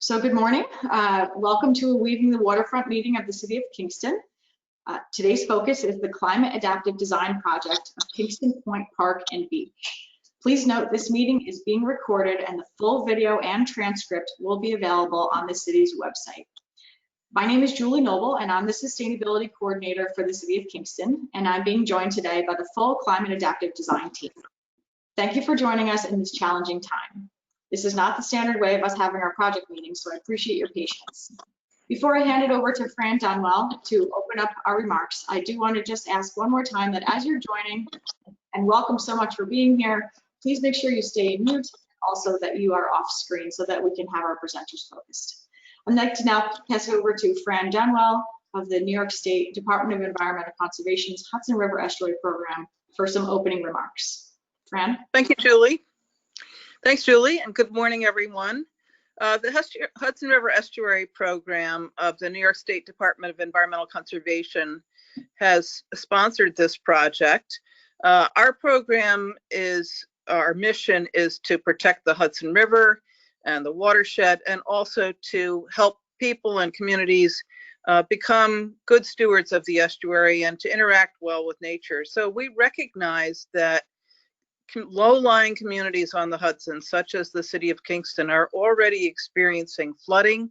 So good morning. Welcome to a Weaving the Waterfront meeting of the City of Kingston. Today's focus is the Climate Adaptive Design Project of Kingston Point Park and Beach. Please note this meeting is being recorded and the full video and transcript will be available on the city's website. My name is Julie Noble and I'm the Sustainability Coordinator for the City of Kingston, and I'm being joined today by the full Climate Adaptive Design team. Thank you for joining us in this challenging time. This is not the standard way of us having our project meetings, so I appreciate your patience. Before I hand it over to Fran Dunwell to open up our remarks, I do want to just ask one more time that as you're joining, and welcome so much for being here, please make sure you stay mute, also that you are off screen so that we can have our presenters focused. I'd like to now pass it over to Fran Dunwell of the New York State Department of Environmental Conservation's Hudson River Estuary Program for some opening remarks. Fran? Thank you, Julie. Thanks, Julie, and good morning, everyone. The Hudson River Estuary Program of the New York State Department of Environmental Conservation has sponsored this project. Our mission is to protect the Hudson River and the watershed, and also to help people and communities become good stewards of the estuary and to interact well with nature. So we recognize that low-lying communities on the Hudson, such as the City of Kingston, are already experiencing flooding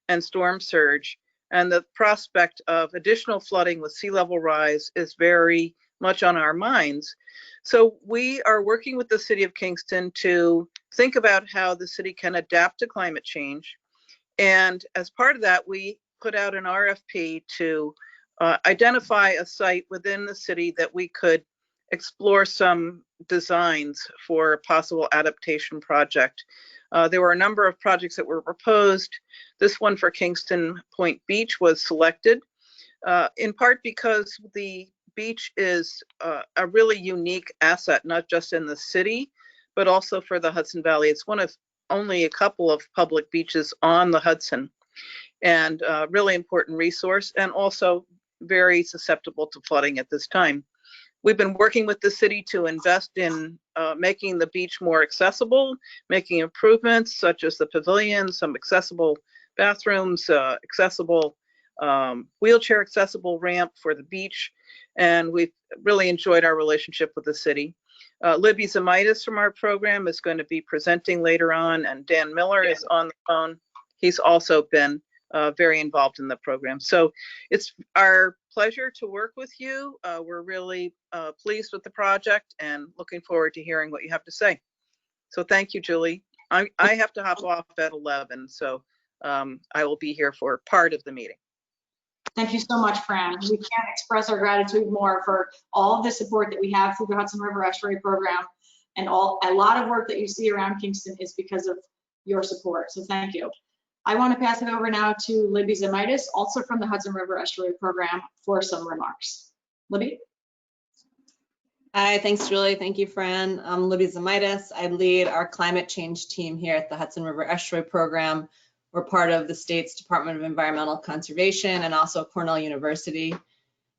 and storm surge, and the prospect of additional flooding with sea level rise is very much on our minds. So we are working with the City of Kingston to think about how the city can adapt to climate change, and as part of that, we put out an RFP to identify a site within the city that we could explore some designs for a possible adaptation project. There were a number of projects that were proposed. This one for Kingston Point Beach was selected, in part because the beach is a really unique asset, not just in the city, but also for the Hudson Valley. It's one of only a couple of public beaches on the Hudson, and a really important resource, and also very susceptible to flooding at this time. We've been working with the city to invest in making the beach more accessible, making improvements such as the pavilion, some accessible bathrooms, accessible wheelchair accessible ramp for the beach, and we've really enjoyed our relationship with the city. Libby Zimitis from our program is going to be presenting later on, and Dan Miller is on the phone. He's also been very involved in the program. So it's our pleasure to work with you. We're really pleased with the project and looking forward to hearing what you have to say. So thank you, Julie. I have to hop off at 11, so I will be here for part of the meeting. Thank you so much, Fran. We can't express our gratitude more for all of the support that we have through the Hudson River Estuary Program, and a lot of work that you see around Kingston is because of your support, so thank you. I want to pass it over now to Libby Zimitis, also from the Hudson River Estuary Program, for some remarks. Libby? Hi, thanks, Julie. Thank you, Fran. I'm Libby Zimitis. I lead our climate change team here at the Hudson River Estuary Program. We're part of the state's Department of Environmental Conservation and also Cornell University.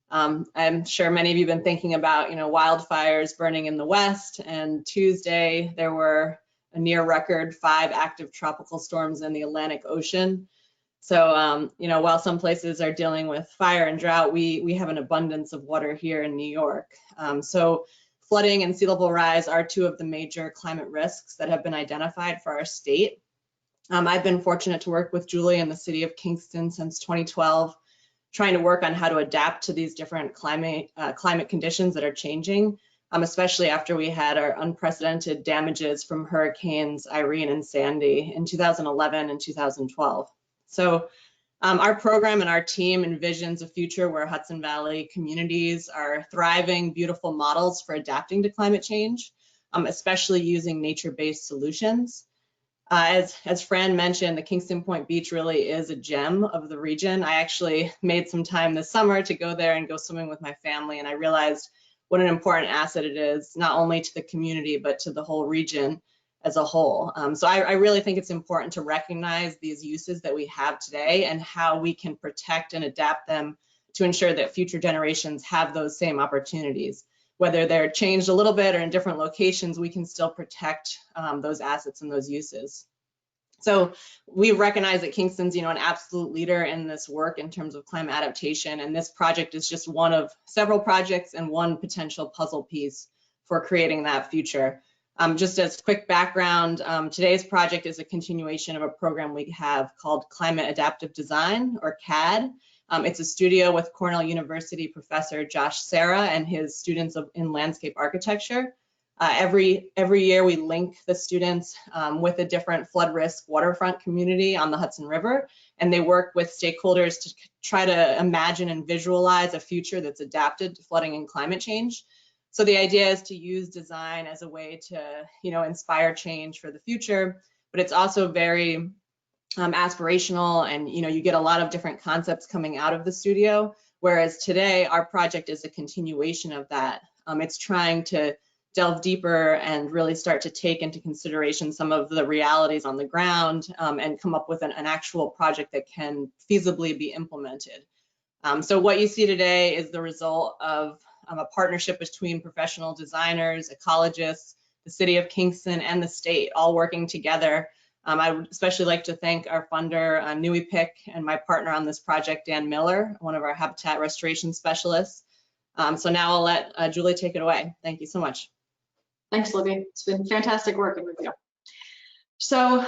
I'm sure many of you have been thinking about, wildfires burning in the West, and Tuesday there were a near record 5 active tropical storms in the Atlantic Ocean. So, while some places are dealing with fire and drought, we have an abundance of water here in New York. So flooding and sea level rise are 2 of the major climate risks that have been identified for our state. I've been fortunate to work with Julie and the City of Kingston since 2012, trying to work on how to adapt to these different climate conditions that are changing. Especially after we had our unprecedented damages from hurricanes Irene and Sandy in 2011 and 2012. So our program and our team envisions a future where Hudson Valley communities are thriving, beautiful models for adapting to climate change, especially using nature-based solutions. As Fran mentioned, the Kingston Point Beach really is a gem of the region. I actually made some time this summer to go there and go swimming with my family, and I realized what an important asset it is, not only to the community, but to the whole region as a whole. So I really think it's important to recognize these uses that we have today and how we can protect and adapt them to ensure that future generations have those same opportunities. Whether they're changed a little bit or in different locations, we can still protect those assets and those uses. So we recognize that Kingston's, an absolute leader in this work in terms of climate adaptation, and this project is just one of several projects and one potential puzzle piece for creating that future. Just as quick background, today's project is a continuation of a program we have called Climate Adaptive Design, or CAD. It's a studio with Cornell University professor Josh Serra and his students in landscape architecture. Every year we link the students with a different flood risk waterfront community on the Hudson River, and they work with stakeholders to try to imagine and visualize a future that's adapted to flooding and climate change. So the idea is to use design as a way to, inspire change for the future, but it's also very aspirational, and you get a lot of different concepts coming out of the studio, whereas today our project is a continuation of that. It's trying to delve deeper and really start to take into consideration some of the realities on the ground and come up with an actual project that can feasibly be implemented. So what you see today is the result of a partnership between professional designers, ecologists, the city of Kingston, and the state, all working together. I would especially like to thank our funder, NUIPIC, and my partner on this project, Dan Miller, one of our habitat restoration specialists. So now I'll let Julie take it away. Thank you so much. Thanks, Libby. It's been fantastic working with you. So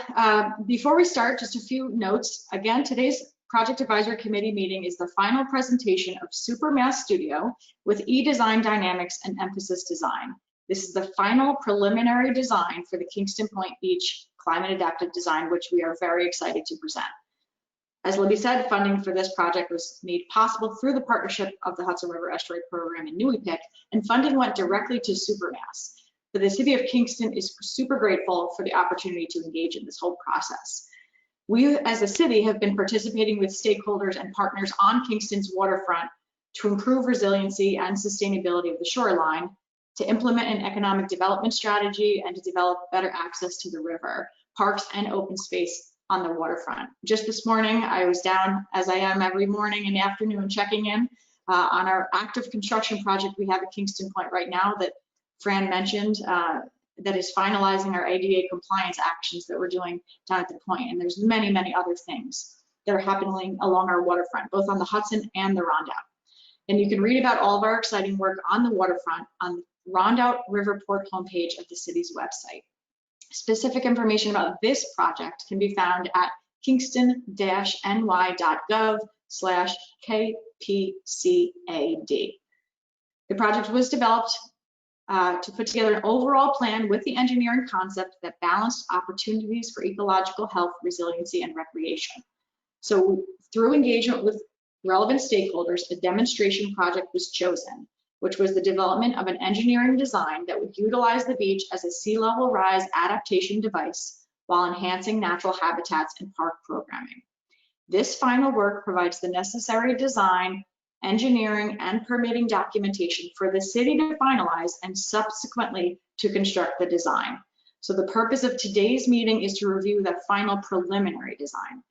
before we start, just a few notes. Again, today's Project Advisory Committee meeting is the final presentation of Supermass Studio with e-design dynamics and emphasis design. This is the final preliminary design for the Kingston Point Beach Climate Adaptive Design, which we are very excited to present. As Libby said, funding for this project was made possible through the partnership of the Hudson River Estuary Program and NUIPIC, and funding went directly to Supermass. But the city of Kingston is super grateful for the opportunity to engage in this whole process. We, as a city, have been participating with stakeholders and partners on Kingston's waterfront to improve resiliency and sustainability of the shoreline, to implement an economic development strategy, and to develop better access to the river, parks, and open space on the waterfront. Just this morning, I was down, as I am every morning and afternoon, checking in on our active construction project we have at Kingston Point right now that Fran mentioned, that is finalizing our ADA compliance actions that we're doing down at the point. And there's many, many other things that are happening along our waterfront, both on the Hudson and the Rondout. And you can read about all of our exciting work on the waterfront on the Rondout Riverport homepage of the city's website. Specific information about this project can be found at kingston-ny.gov/KPCAD. The project was developed to put together an overall plan with the engineering concept that balanced opportunities for ecological health, resiliency, and recreation. So through engagement with relevant stakeholders, a demonstration project was chosen, which was the development of an engineering design that would utilize the beach as a sea level rise adaptation device while enhancing natural habitats and park programming. This final work provides the necessary design, engineering, and permitting documentation for the city to finalize and subsequently to construct the design. So the purpose of today's meeting is to review the final preliminary design.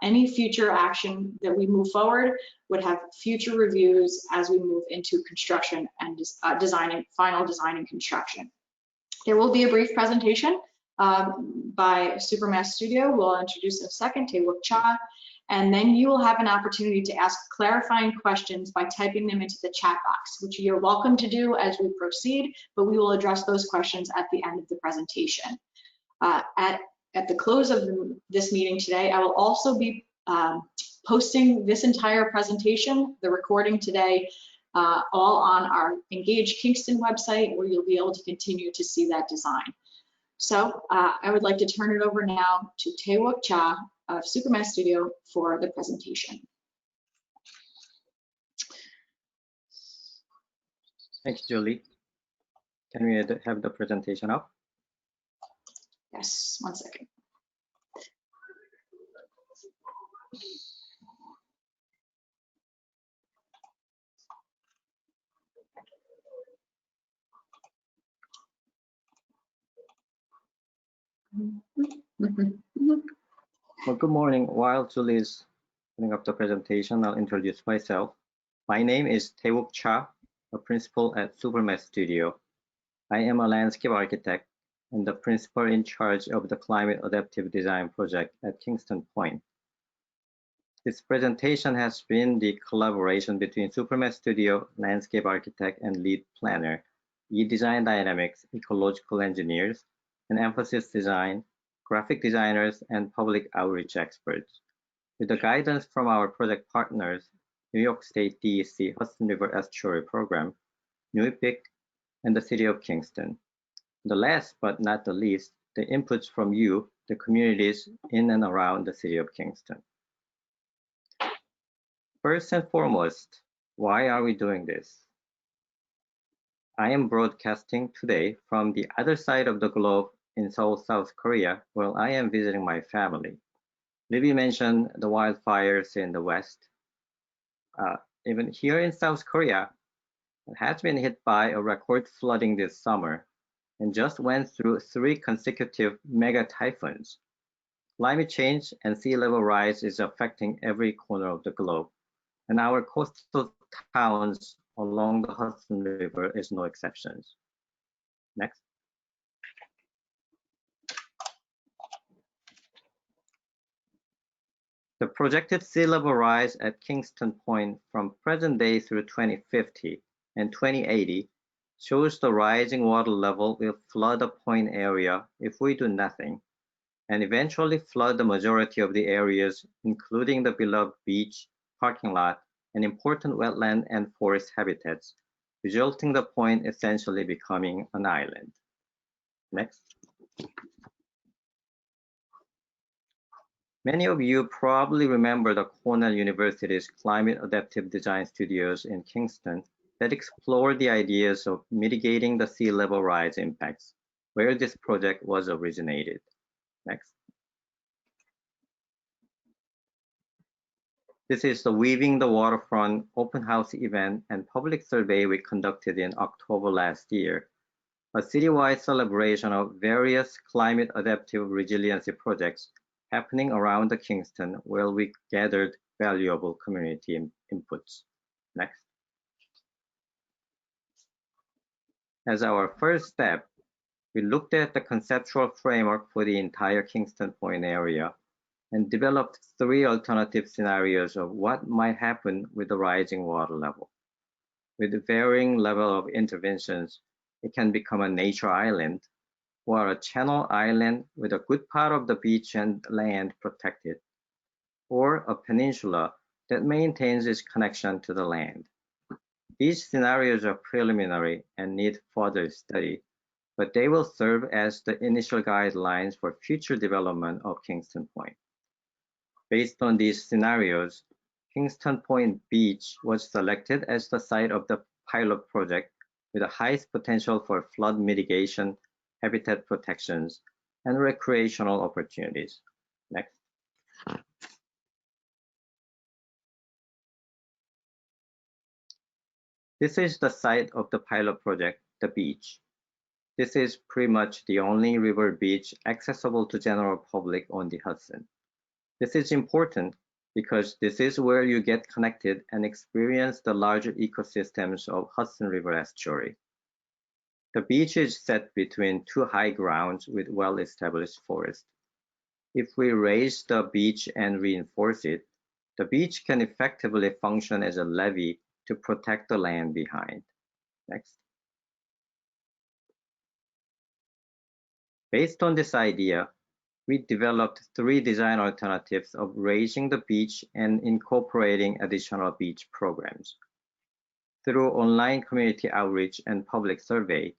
Any future action that we move forward would have future reviews as we move into construction and final design and construction. There will be a brief presentation by Supermass Studio, who I'll introduce in a second, Tae-Wook Cha, and then you will have an opportunity to ask clarifying questions by typing them into the chat box, which you're welcome to do as we proceed, but we will address those questions at the end of the presentation. At the close of this meeting today, I will also be posting this entire presentation, the recording today, all on our Engage Kingston website, where you'll be able to continue to see that design. So I would like to turn it over now to Tae-Wook Cha of Supermass Studio for the presentation. Thanks, Julie. Can we have the presentation up? Yes, one second. Well, good morning. While Julie is putting up the presentation, I'll introduce myself. My name is Tae-Wook Cha, a principal at Supermass Studio. I am a landscape architect and the principal in charge of the climate adaptive design project at Kingston Point. This presentation has been the collaboration between Supermet Studio, landscape architect, and lead planner, E-Design Dynamics, ecological engineers, and Emphasis Design, graphic designers, and public outreach experts. With the guidance from our project partners, New York State DEC Hudson River Estuary Program, NUIPIC, and the City of Kingston. The last but not the least, the inputs from you, the communities in and around the City of Kingston. First and foremost, why are we doing this? I am broadcasting today from the other side of the globe in Seoul, South Korea, where I am visiting my family. Libby mentioned the wildfires in the West. Even here in South Korea, it has been hit by a record flooding this summer and just went through 3 consecutive mega typhoons. Climate change and sea level rise is affecting every corner of the globe, and our coastal towns along the Hudson River is no exception. Next. The projected sea level rise at Kingston Point from present day through 2050 and 2080 shows the rising water level will flood the point area if we do nothing, and eventually flood the majority of the areas, including the beloved beach, parking lot, and important wetland and forest habitats, resulting the point essentially becoming an island. Next. Many of you probably remember the Cornell University's Climate Adaptive Design Studios in Kingston that explored the ideas of mitigating the sea level rise impacts, where this project was originated. Next. This is the Weaving the Waterfront open house event and public survey we conducted in October last year, a citywide celebration of various climate adaptive resiliency projects happening around the Kingston, where we gathered valuable community inputs. Next. As our first step, we looked at the conceptual framework for the entire Kingston Point area and developed 3 alternative scenarios of what might happen with the rising water level. With varying level of interventions, it can become a nature island, or a channel island with a good part of the beach and land protected, or a peninsula that maintains its connection to the land. These scenarios are preliminary and need further study, but they will serve as the initial guidelines for future development of Kingston Point. Based on these scenarios, Kingston Point Beach was selected as the site of the pilot project with the highest potential for flood mitigation, habitat protections, and recreational opportunities. Next. This is the site of the pilot project, the beach. This is pretty much the only river beach accessible to general public on the Hudson. This is important because this is where you get connected and experience the larger ecosystems of Hudson River Estuary. The beach is set between 2 high grounds with well-established forest. If we raise the beach and reinforce it, the beach can effectively function as a levee to protect the land behind. Next. Based on this idea, we developed 3 design alternatives of raising the beach and incorporating additional beach programs. Through online community outreach and public survey,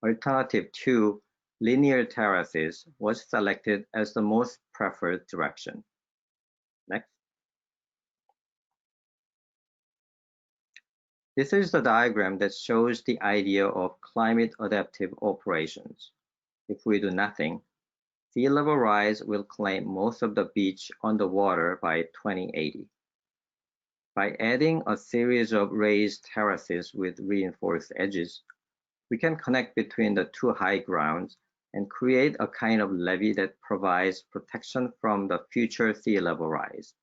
Alternative 2, linear terraces, was selected as the most preferred direction. Next. This is the diagram that shows the idea of climate adaptive operations. If we do nothing, sea level rise will claim most of the beach underwater by 2080. By adding a series of raised terraces with reinforced edges, we can connect between the 2 high grounds and create a kind of levee that provides protection from the future sea level rise.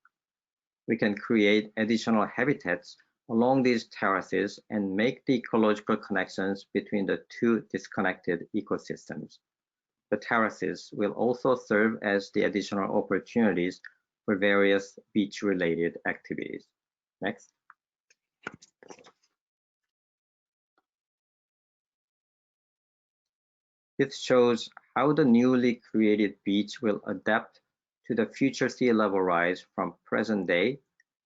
We can create additional habitats along these terraces and make the ecological connections between the 2 disconnected ecosystems. The terraces will also serve as the additional opportunities for various beach-related activities. Next. This shows how the newly created beach will adapt to the future sea level rise from present day,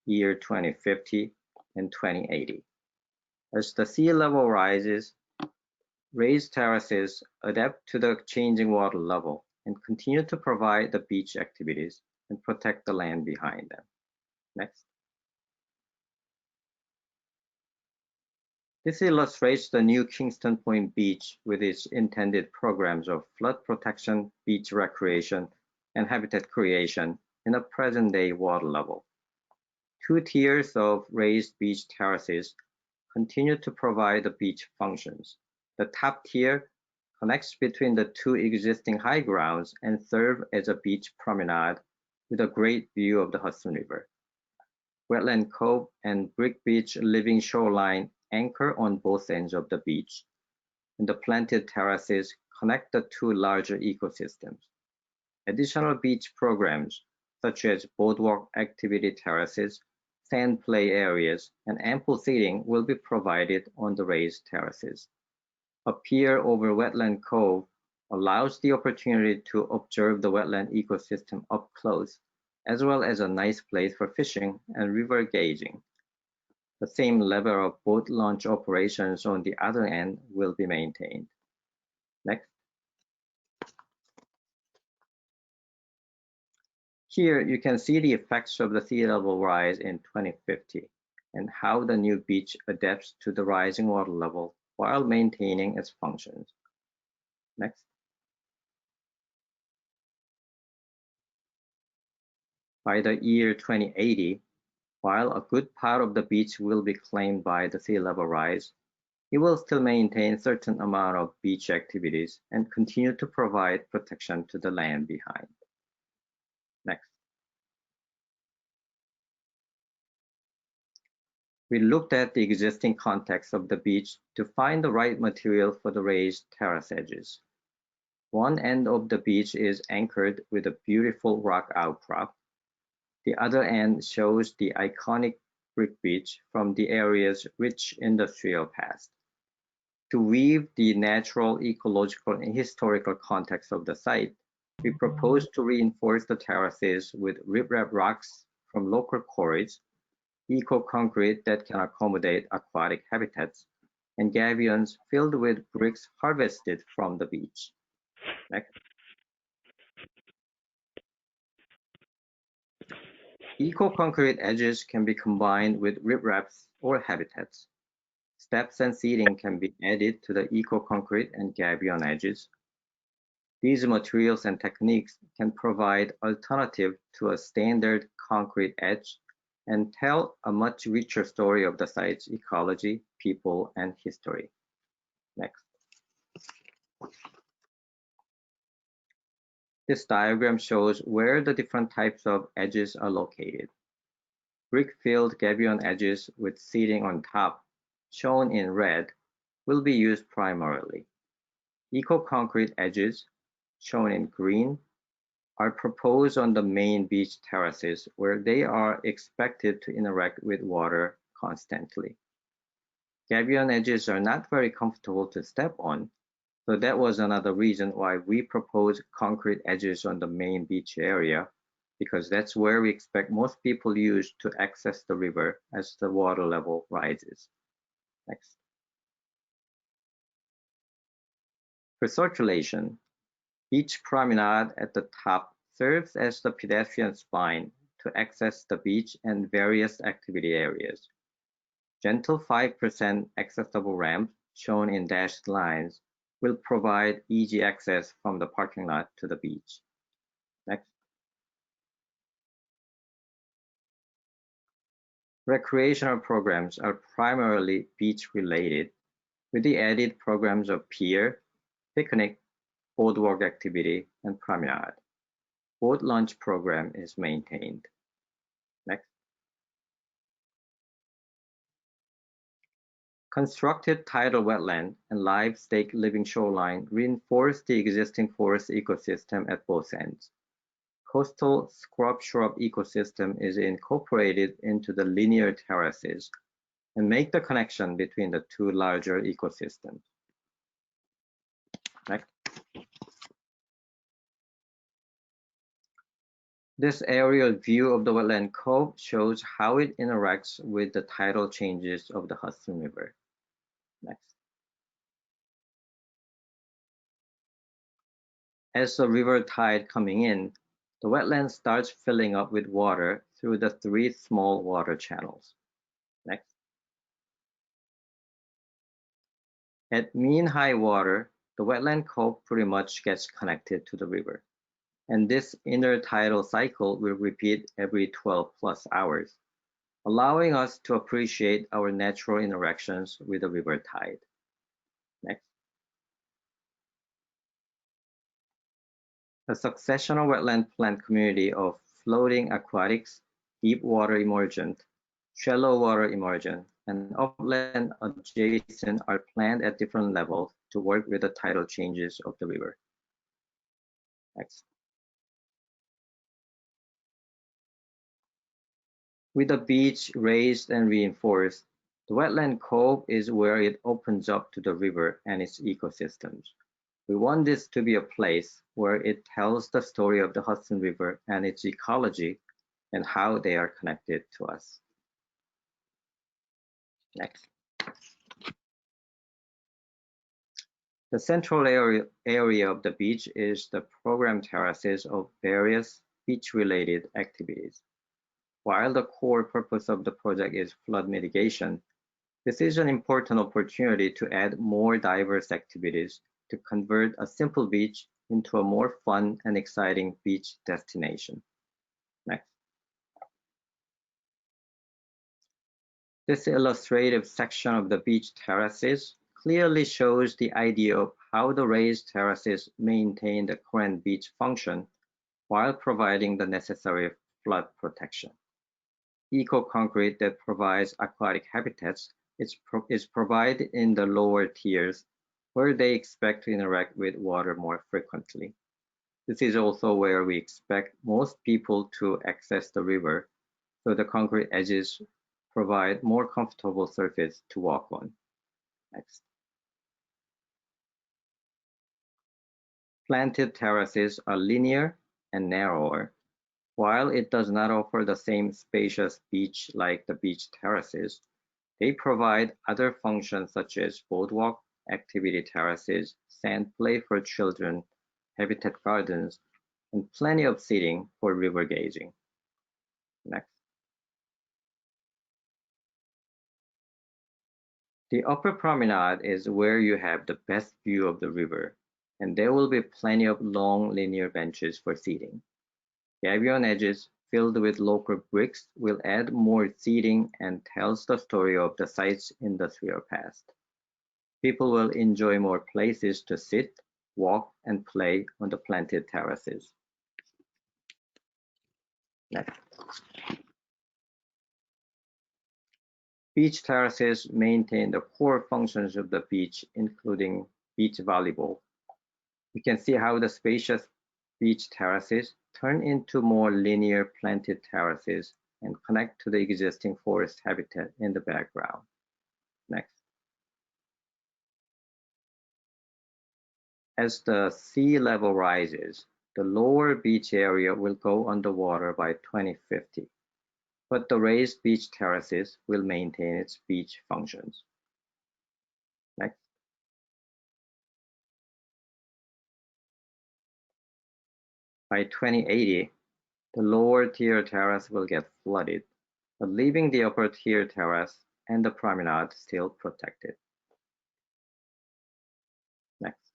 year 2050 and 2080. As the sea level rises, raised terraces adapt to the changing water level and continue to provide the beach activities and protect the land behind them. Next. This illustrates the new Kingston Point Beach with its intended programs of flood protection, beach recreation, and habitat creation in a present-day water level. 2 tiers of raised beach terraces continue to provide the beach functions. The top tier connects between the 2 existing high grounds and serve as a beach promenade with a great view of the Hudson River. Wetland Cove and Brick Beach living shoreline anchor on both ends of the beach, and the planted terraces connect the 2 larger ecosystems. Additional beach programs, such as boardwalk activity terraces, sand play areas, and ample seating will be provided on the raised terraces. A pier over Wetland Cove allows the opportunity to observe the wetland ecosystem up close, as well as a nice place for fishing and river gauging. The same level of boat launch operations on the other end will be maintained. Next. Here you can see the effects of the sea level rise in 2050 and how the new beach adapts to the rising water level while maintaining its functions. Next. By the year 2080, while a good part of the beach will be claimed by the sea level rise, it will still maintain certain amount of beach activities and continue to provide protection to the land behind. Next. We looked at the existing context of the beach to find the right material for the raised terrace edges. One end of the beach is anchored with a beautiful rock outcrop. The other end shows the iconic brick beach from the area's rich industrial past. To weave the natural, ecological, and historical context of the site, we propose to reinforce the terraces with riprap rocks from local quarries, eco-concrete that can accommodate aquatic habitats, and gabions filled with bricks harvested from the beach. Next. Eco-concrete edges can be combined with ripraps or habitats. Steps and seating can be added to the eco-concrete and gabion edges. These materials and techniques can provide alternative to a standard concrete edge and tell a much richer story of the site's ecology, people, and history. Next. This diagram shows where the different types of edges are located. Brick-filled gabion edges with seating on top, shown in red, will be used primarily. Eco-concrete edges, shown in green, are proposed on the main beach terraces where they are expected to interact with water constantly. Gabion edges are not very comfortable to step on, so that was another reason why we proposed concrete edges on the main beach area, because that's where we expect most people use to access the river as the water level rises. Next. For circulation, beach promenade at the top serves as the pedestrian spine to access the beach and various activity areas. Gentle 5% accessible ramps, shown in dashed lines, will provide easy access from the parking lot to the beach. Next. Recreational programs are primarily beach-related, with the added programs of pier, picnic, boardwalk activity, and promenade. Boat launch program is maintained. Next. Constructed tidal wetland and live stake living shoreline reinforce the existing forest ecosystem at both ends. Coastal scrub-shrub ecosystem is incorporated into the linear terraces and make the connection between the two larger ecosystems. Next. This aerial view of the wetland cove shows how it interacts with the tidal changes of the Hudson River. Next. As the river tide coming in, the wetland starts filling up with water through the 3 small water channels. Next. At mean high water, the wetland cove pretty much gets connected to the river, and this intertidal cycle will repeat every 12+ hours, allowing us to appreciate our natural interactions with the river tide. Next. A successional wetland plant community of floating aquatics, deep water emergent, shallow water emergent, and upland adjacent are planned at different levels to work with the tidal changes of the river. Next. With the beach raised and reinforced, the wetland cove is where it opens up to the river and its ecosystems. We want this to be a place where it tells the story of the Hudson River and its ecology and how they are connected to us. Next. The central area of the beach is the program terraces of various beach-related activities. While the core purpose of the project is flood mitigation, this is an important opportunity to add more diverse activities to convert a simple beach into a more fun and exciting beach destination. Next. This illustrative section of the beach terraces clearly shows the idea of how the raised terraces maintain the current beach function while providing the necessary flood protection. Eco-concrete that provides aquatic habitats is provided in the lower tiers where they expect to interact with water more frequently. This is also where we expect most people to access the river, so the concrete edges provide more comfortable surface to walk on. Next. Planted terraces are linear and narrower. While it does not offer the same spacious beach like the beach terraces, they provide other functions such as boardwalk, activity terraces, sand play for children, habitat gardens, and plenty of seating for river gazing. Next. The upper promenade is where you have the best view of the river, and there will be plenty of long linear benches for seating. Gabion edges filled with local bricks will add more seating and tells the story of the site's industrial past. People will enjoy more places to sit, walk, and play on the planted terraces. Next. Beach terraces maintain the core functions of the beach, including beach volleyball. You can see how the spacious beach terraces turn into more linear planted terraces and connect to the existing forest habitat in the background. Next. As the sea level rises, the lower beach area will go underwater by 2050, but the raised beach terraces will maintain its beach functions. Next. By 2080, the lower tier terrace will get flooded, but leaving the upper tier terrace and the promenade still protected. Next.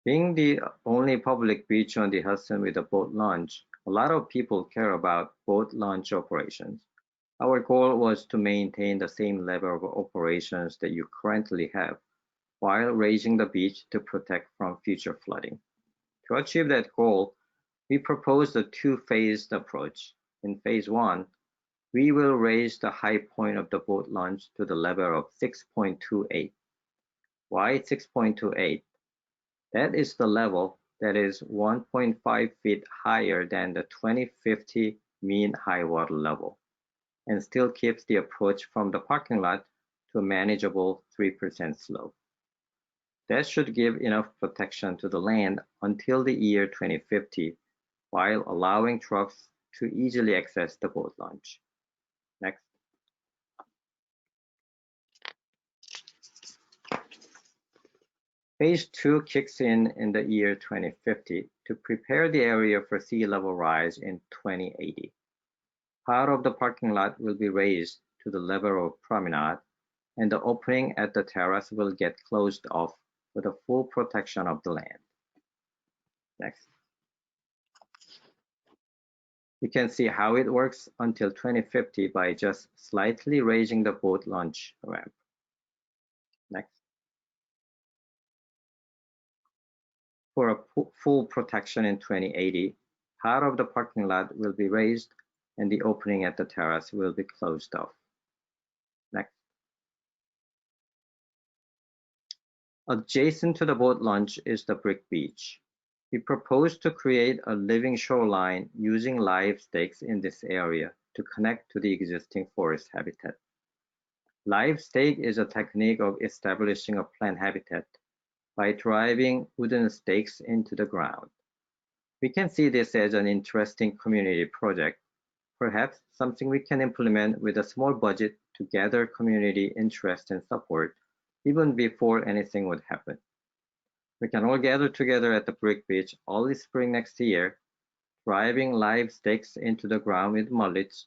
Being the only public beach on the Hudson with a boat launch, a lot of people care about boat launch operations. Our goal was to maintain the same level of operations that you currently have, while raising the beach to protect from future flooding. To achieve that goal, we proposed a two-phased approach. In phase 1, we will raise the high point of the boat launch to the level of 6.28. Why 6.28? That is the level that is 1.5 feet higher than the 2050 mean high water level, and still keeps the approach from the parking lot to a manageable 3% slope. That should give enough protection to the land until the year 2050, while allowing trucks to easily access the boat launch. Next. Phase 2 kicks in the year 2050 to prepare the area for sea level rise in 2080. Part of the parking lot will be raised to the level of Promenade, and the opening at the terrace will get closed off for the full protection of the land. Next. You can see how it works until 2050 by just slightly raising the boat launch ramp. Next. For a full protection in 2080, part of the parking lot will be raised and the opening at the terrace will be closed off. Next. Adjacent to the boat launch is the brick beach. We propose to create a living shoreline using live stakes in this area to connect to the existing forest habitat. Live stake is a technique of establishing a plant habitat by driving wooden stakes into the ground. We can see this as an interesting community project, perhaps something we can implement with a small budget to gather community interest and support even before anything would happen. We can all gather together at the brick beach early spring next year, driving live stakes into the ground with mullets,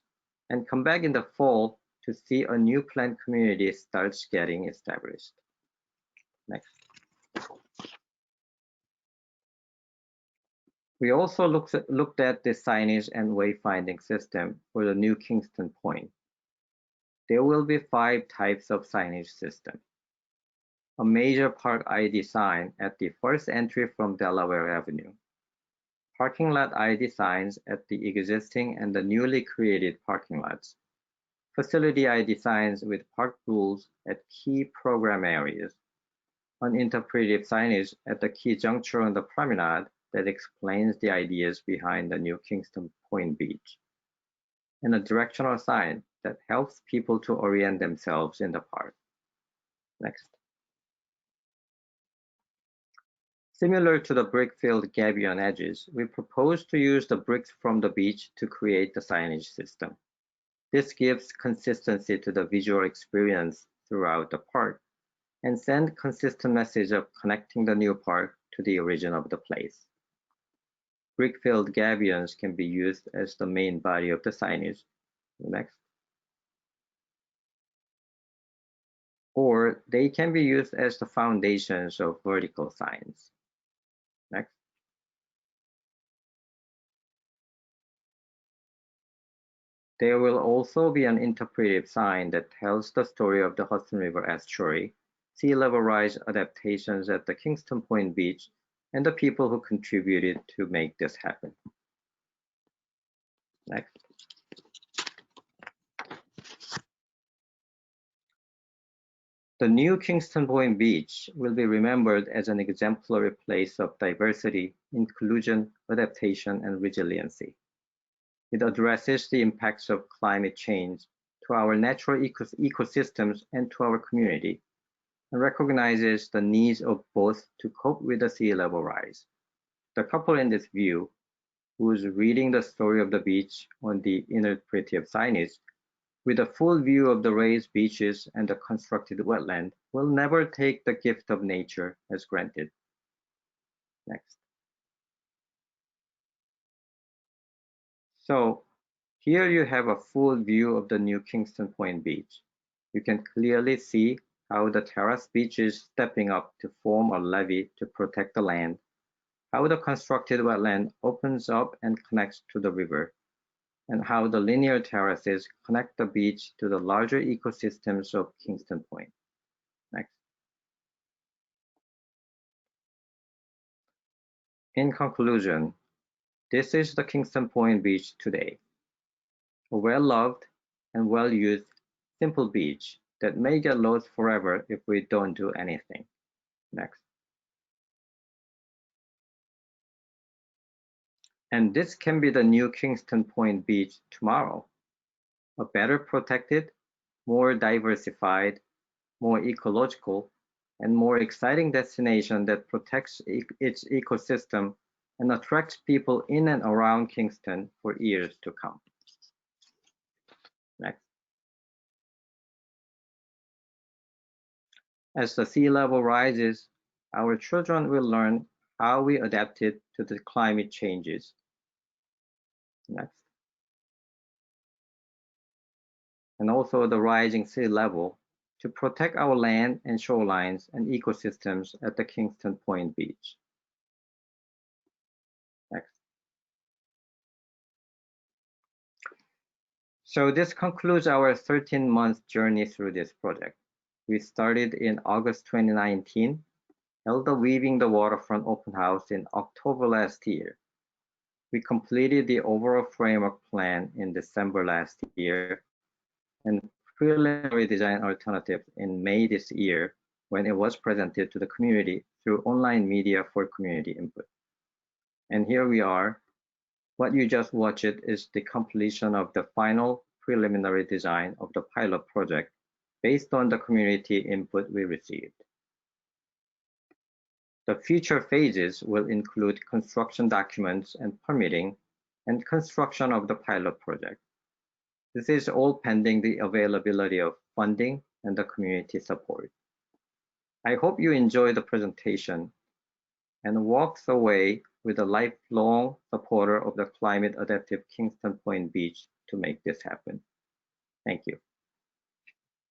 and come back in the fall to see a new plant community starts getting established. Next. We also looked at the signage and wayfinding system for the new Kingston Point. There will be 5 types of signage system. A major park ID sign at the first entry from Delaware Avenue. Parking lot ID signs at the existing and the newly created parking lots. Facility ID signs with park rules at key program areas. An interpretive signage at the key juncture on the promenade that explains the ideas behind the new Kingston Point Beach. And a directional sign that helps people to orient themselves in the park. Next. Similar to the brick-filled gabion edges, we propose to use the bricks from the beach to create the signage system. This gives consistency to the visual experience throughout the park and send consistent message of connecting the new park to the origin of the place. Brick-filled gabions can be used as the main body of the signage. Next. Or they can be used as the foundations of vertical signs. Next. There will also be an interpretive sign that tells the story of the Hudson River estuary, sea level rise adaptations at the Kingston Point Beach, and the people who contributed to make this happen. Next. The new Kingston Point Beach will be remembered as an exemplary place of diversity, inclusion, adaptation, and resiliency. It addresses the impacts of climate change to our natural ecosystems and to our community, and recognizes the needs of both to cope with the sea level rise. The couple in this view, who is reading the story of the beach on the interpretive signage, with a full view of the raised beaches and the constructed wetland, will never take the gift of nature as granted. Next. So here you have a full view of the new Kingston Point Beach. You can clearly see how the terrace beach is stepping up to form a levee to protect the land, how the constructed wetland opens up and connects to the river, and how the linear terraces connect the beach to the larger ecosystems of Kingston Point. Next. In conclusion, this is the Kingston Point Beach today. A well-loved, and well-used simple beach that may get lost forever if we don't do anything. Next. And this can be the new Kingston Point Beach tomorrow. A better protected, more diversified, more ecological, and more exciting destination that protects its ecosystem and attracts people in and around Kingston for years to come. Next. As the sea level rises, our children will learn how we adapted to the climate changes. Next. And also the rising sea level to protect our land and shorelines and ecosystems at the Kingston Point Beach. Next. So this concludes our 13-month journey through this project. We started in August 2019, held the Weaving the Waterfront open house in October last year. We completed the overall framework plan in December last year and preliminary design alternatives in May this year when it was presented to the community through online media for community input. And here we are. What you just watched is the completion of the final preliminary design of the pilot project based on the community input we received. The future phases will include construction documents and permitting and construction of the pilot project. This is all pending the availability of funding and the community support. I hope you enjoy the presentation and walks away with a lifelong supporter of the climate adaptive Kingston Point Beach to make this happen. Thank you.